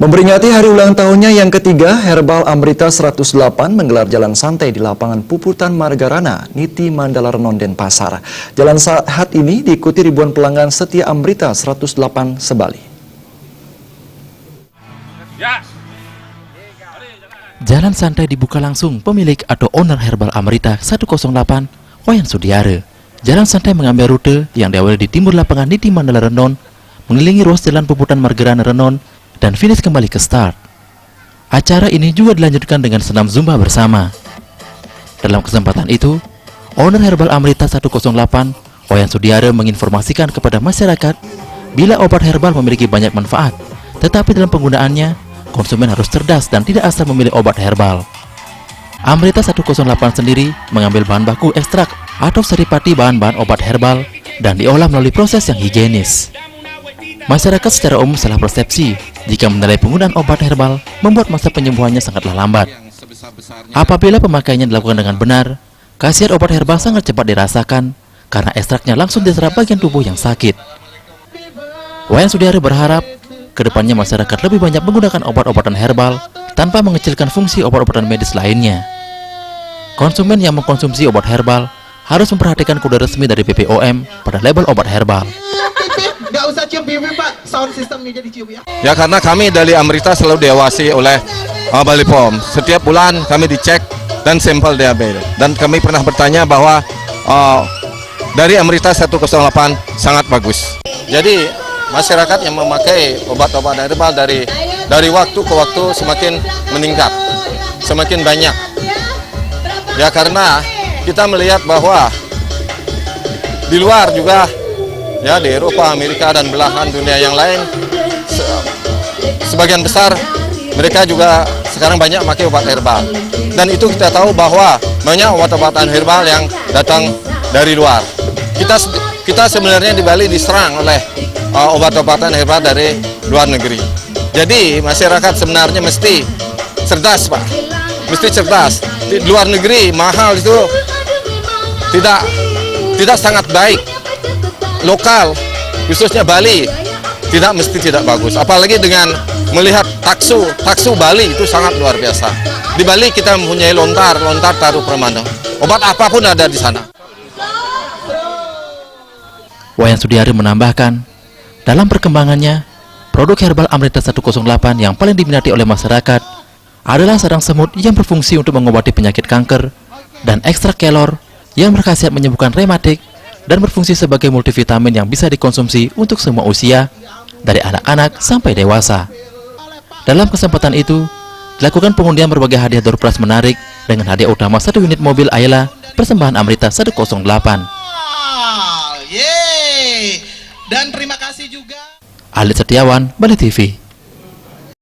Memperingati hari ulang tahunnya yang ketiga, Herbal Amrita 108 menggelar jalan santai di lapangan Puputan Margarana, Niti Mandala Renon, Denpasar. Jalan sehat ini diikuti ribuan pelanggan setia Amrita 108 sebali. Jalan santai dibuka langsung pemilik atau owner Herbal Amrita 108, Wayan Sudiare. Jalan santai mengambil rute yang diawali di timur lapangan Niti Mandala Renon, mengelilingi ruas jalan Puputan Margarana Renon, dan finish kembali ke start. Acara ini juga dilanjutkan dengan senam Zumba bersama. Dalam kesempatan itu, owner Herbal Amrita 108, Wayan Sudiare menginformasikan kepada masyarakat bila obat herbal memiliki banyak manfaat, tetapi dalam penggunaannya, konsumen harus cerdas dan tidak asal memilih obat herbal. Amrita 108 sendiri mengambil bahan baku ekstrak atau seripati bahan-bahan obat herbal dan diolah melalui proses yang higienis. Masyarakat secara umum salah persepsi jika menilai penggunaan obat herbal membuat masa penyembuhannya sangatlah lambat. Apabila pemakaiannya dilakukan dengan benar, khasiat obat herbal sangat cepat dirasakan karena ekstraknya langsung diserap bagian tubuh yang sakit. Wayan Sudiare berharap kedepannya masyarakat lebih banyak menggunakan obat-obatan herbal tanpa mengecilkan fungsi obat-obatan medis lainnya. Konsumen yang mengkonsumsi obat herbal harus memperhatikan kode resmi dari BPOM pada label obat herbal. Nggak usah cium pipi, Pak. Sound systemnya jadi cium ya. Ya, karena kami dari Amrita selalu diawasi oleh Balipom. Setiap bulan kami dicek dan sampel DAB. Dan kami pernah bertanya bahwa dari Amrita 108 sangat bagus. Jadi masyarakat yang memakai obat-obatan herbal dari waktu ke waktu semakin meningkat, semakin banyak. Ya, karena kita melihat bahwa di luar juga, ya di Eropa, Amerika, dan belahan dunia yang lain, sebagian besar mereka juga sekarang banyak memakai obat herbal. Dan itu kita tahu bahwa banyak obat-obatan herbal yang datang dari luar. Kita sebenarnya di Bali diserang oleh obat-obatan herbal dari luar negeri. Jadi masyarakat sebenarnya mesti cerdas, Pak. Mesti cerdas. Di luar negeri mahal itu tidak sangat baik. Lokal, khususnya Bali, tidak mesti tidak bagus. Apalagi dengan melihat taksu Bali itu sangat luar biasa. Di Bali kita mempunyai lontar taruh permana. Obat apapun ada di sana. Wayan Sudiare menambahkan, dalam perkembangannya, produk herbal Amrita 108 yang paling diminati oleh masyarakat adalah sarang semut yang berfungsi untuk mengobati penyakit kanker dan ekstrak kelor yang berkhasiat menyembuhkan rematik dan berfungsi sebagai multivitamin yang bisa dikonsumsi untuk semua usia, dari anak-anak sampai dewasa. Dalam kesempatan itu, dilakukan pengundian berbagai hadiah door prize menarik dengan hadiah utama 1 unit mobil Ayla persembahan Amrita 108. Yeay! Dan terima kasih juga. Alit Setiawan, Bali TV.